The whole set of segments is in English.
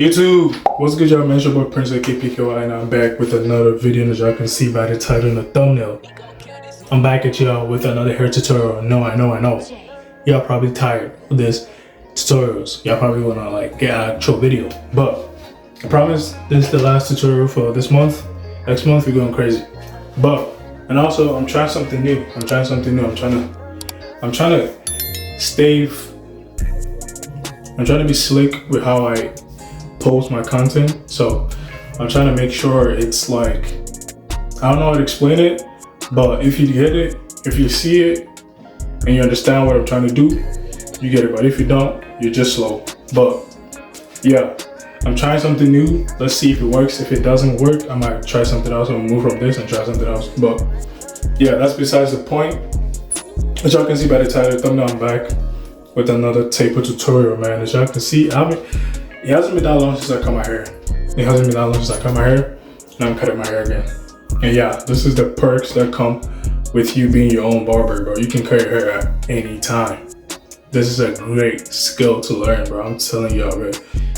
YouTube, what's good y'all, man? It's your boy Prince aka PKY and I'm back with another video. As y'all can see by the title and the thumbnail, I'm back at y'all with another hair tutorial. No, I know. Y'all probably tired of this tutorials. Y'all probably wanna like get an actual video. But I promise this is the last tutorial for this month. Next month we're going crazy. And also I'm trying something new. I'm trying to be slick with how I post my content, so I'm trying to make sure it's like, I don't know how to explain it, but if you get it, if you see it and you understand what I'm trying to do, you get it. But if you don't, you're just slow. But yeah, I'm trying something new. Let's see if it works. If it doesn't work, I might try something else. I'll move from this and try something else. But yeah, that's besides the point. As y'all can see by the title and thumbnail, I'm back with another taper tutorial, man. As y'all can see, it hasn't been that long since I cut my hair. And I'm cutting my hair again. And yeah, this is the perks that come with you being your own barber, bro. You can cut your hair at any time. This is a great skill to learn, bro. I'm telling y'all, bro.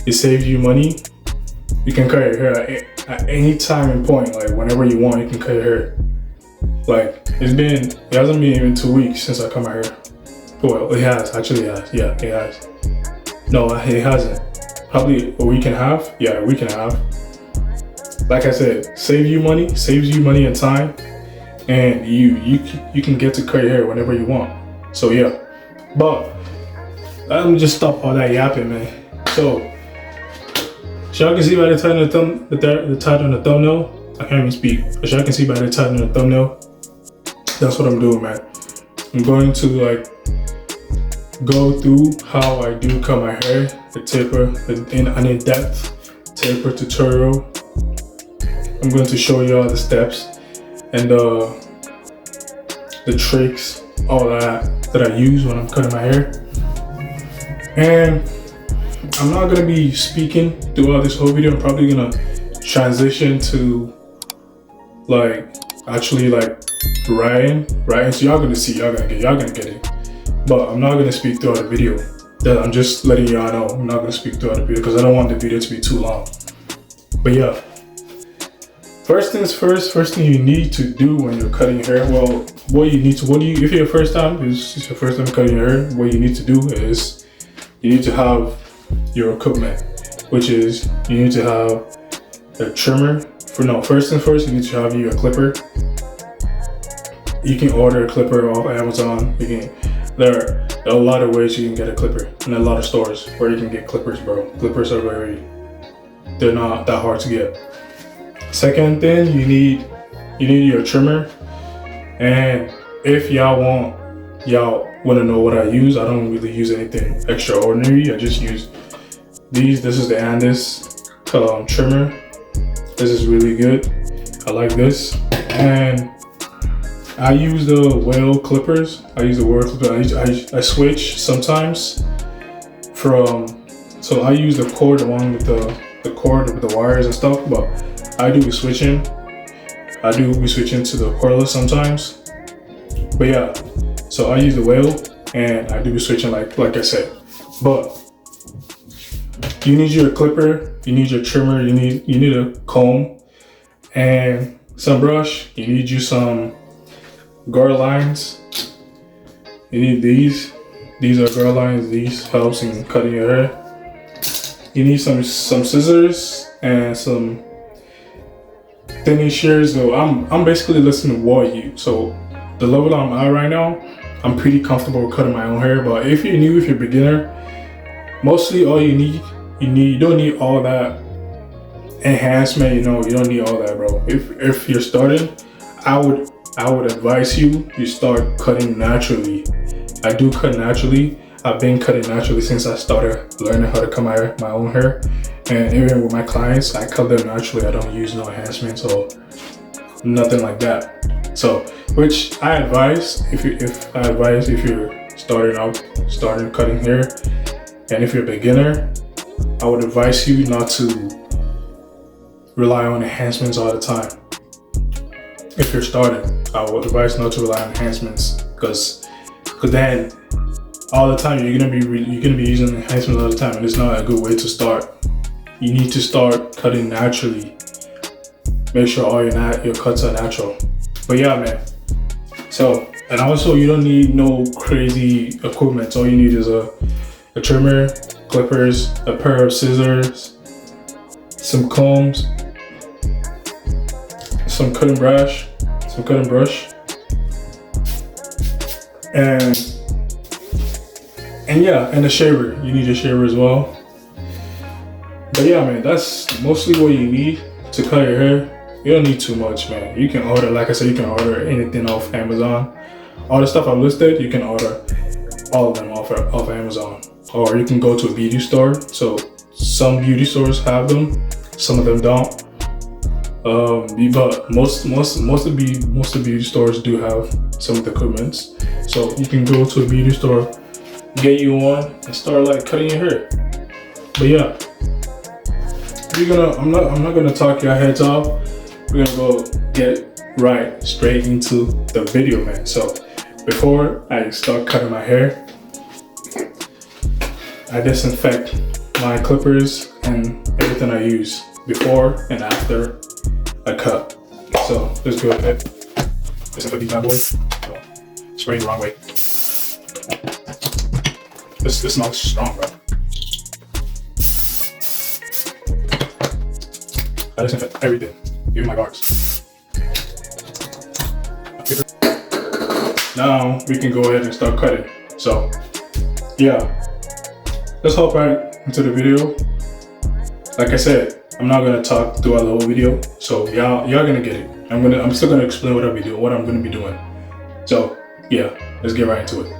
It saves you money. You can cut your hair at any time and point. Like whenever you want, you can cut your hair. Like it hasn't been even 2 weeks since I cut my hair. Well, it has, actually it has. Yeah, it has. No, it hasn't. Probably a week and a half. Yeah, a week and a half. Like I said, saves you money and time, and you can get to cut your hair whenever you want. So yeah, but let me just stop all that yapping, man. So y'all can see by the title and the thumbnail, I can't even speak. As y'all can see by the title and the thumbnail, that's what I'm doing, man. I'm going to like go through how I do cut my hair, the taper, an in-depth taper tutorial. I'm going to show you all the steps and the tricks, all that I use when I'm cutting my hair. And I'm not gonna be speaking throughout this whole video. I'm probably gonna transition to like actually like writing. So y'all gonna see, y'all gonna get it. But I'm not gonna speak throughout the video. I'm just letting y'all know I'm not gonna speak throughout the video because I don't want the video to be too long. But yeah, first things first. First thing you need to do when you're cutting your hair. Well, if your first time cutting your hair, what you need to do is you need to have your equipment, which is you need to have a trimmer. First things first, you need to have a clipper. You can order a clipper off Amazon. There are a lot of ways you can get a clipper, and a lot of stores where you can get clippers, bro. Clippers they're not that hard to get. Second thing, you need your trimmer. And if y'all want to know what I use, I don't really use anything extraordinary. I just use these. This is the Andis trimmer. This is really good. I like this. And I use the whale clippers. I switch sometimes so I use the cord, the one with the cord with the wires and stuff, but I do be switching to the cordless sometimes. But yeah, so I use the whale and I do be switching like I said. But you need your clipper, you need your trimmer, you need a comb and some brush. You need some guard lines. You need these. These are guard lines. These helps in cutting your hair. You need some scissors and some thinning shears. So I'm basically listening to what you. So the level I'm at right now, I'm pretty comfortable with cutting my own hair. But if you're new, if you're a beginner, mostly all you don't need all that enhancement. You don't need all that, bro. If you're starting, I would advise you start cutting naturally. I do cut naturally. I've been cutting naturally since I started learning how to cut my own hair. And even with my clients, I cut them naturally. I don't use no enhancements or nothing like that. So, which I advise if you're starting cutting hair, and if you're a beginner, I would advise you not to rely on enhancements all the time. If you're starting, I would advise not to rely on enhancements because then all the time you're gonna be using enhancements all the time, and it's not a good way to start. you need to start cutting naturally. Make sure all your cuts are natural. But yeah, man. So, and also you don't need no crazy equipment. All you need is a trimmer, clippers, a pair of scissors, some combs, some cutting brush, and yeah, and a shaver. You need a shaver as well. But yeah, man, that's mostly what you need to cut your hair. You don't need too much, man. You can order, like I said, you can order anything off Amazon. All the stuff I listed, you can order all of them off Amazon. Or you can go to a beauty store. So some beauty stores have them, some of them don't. But most of the beauty stores do have some of the equipment. So you can go to a beauty store, get you one, and start like cutting your hair. But yeah, I'm not gonna talk your heads off. We're gonna go get right straight into the video, man. So before I start cutting my hair, I disinfect my clippers and everything I use before and after I cut. So let's go ahead. Disinfect these bad boys. Spraying the wrong way. This smells strong, bro. I disinfect everything, even my guards. Now we can go ahead and start cutting. So yeah, let's hop right into the video. Like I said, I'm not gonna talk throughout the whole video, so y'all gonna get it. I'm still gonna explain what I'm gonna be doing. So yeah, let's get right into it.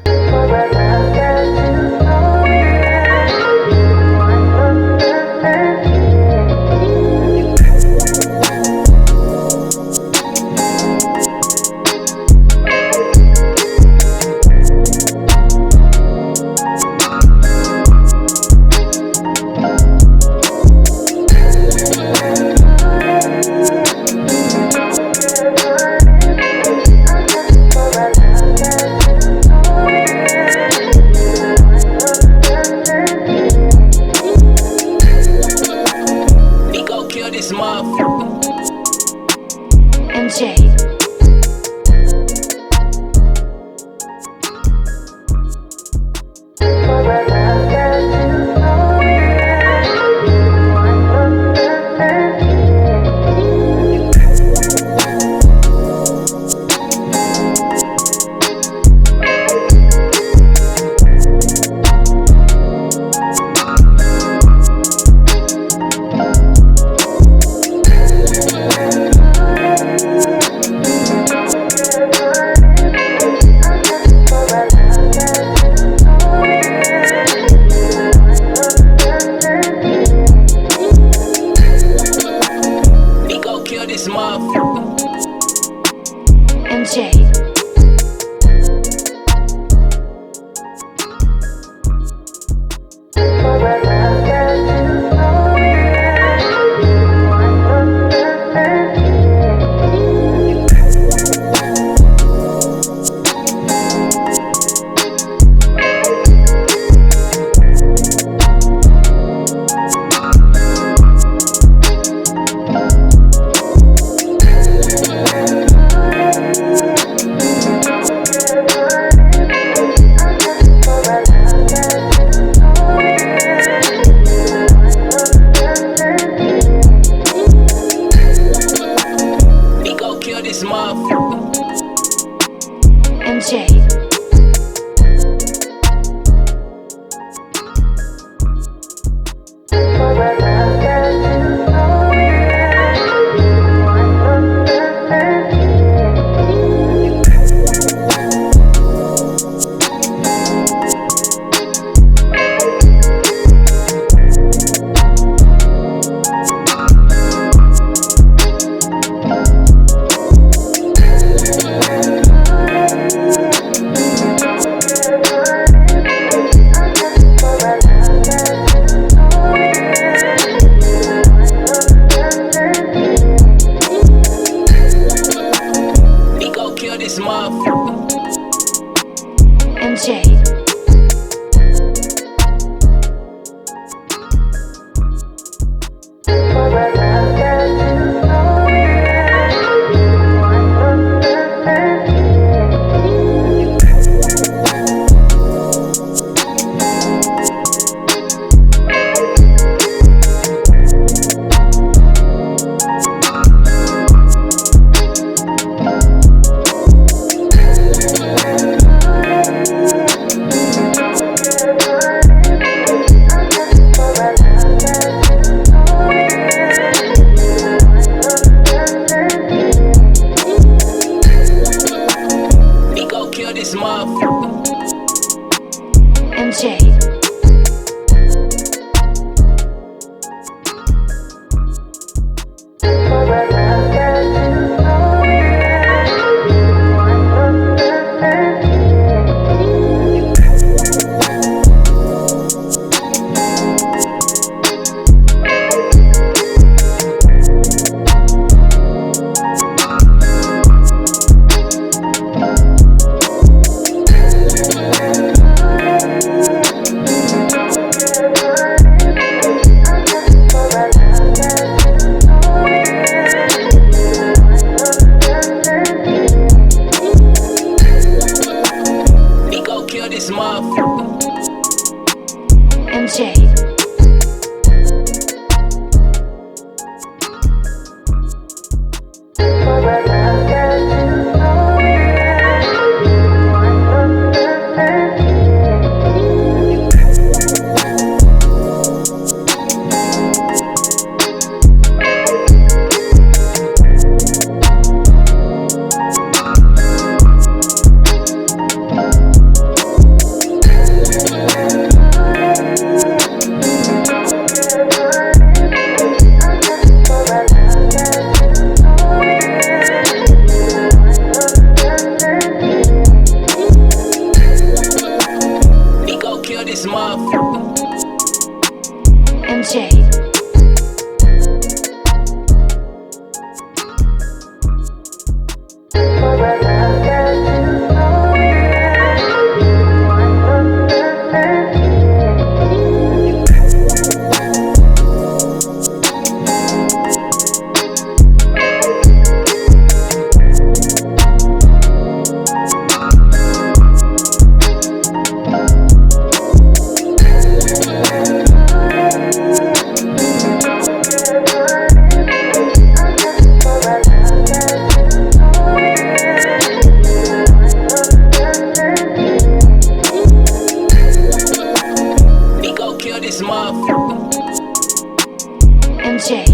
DJ.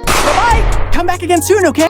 Bye-bye! Come back again soon, okay?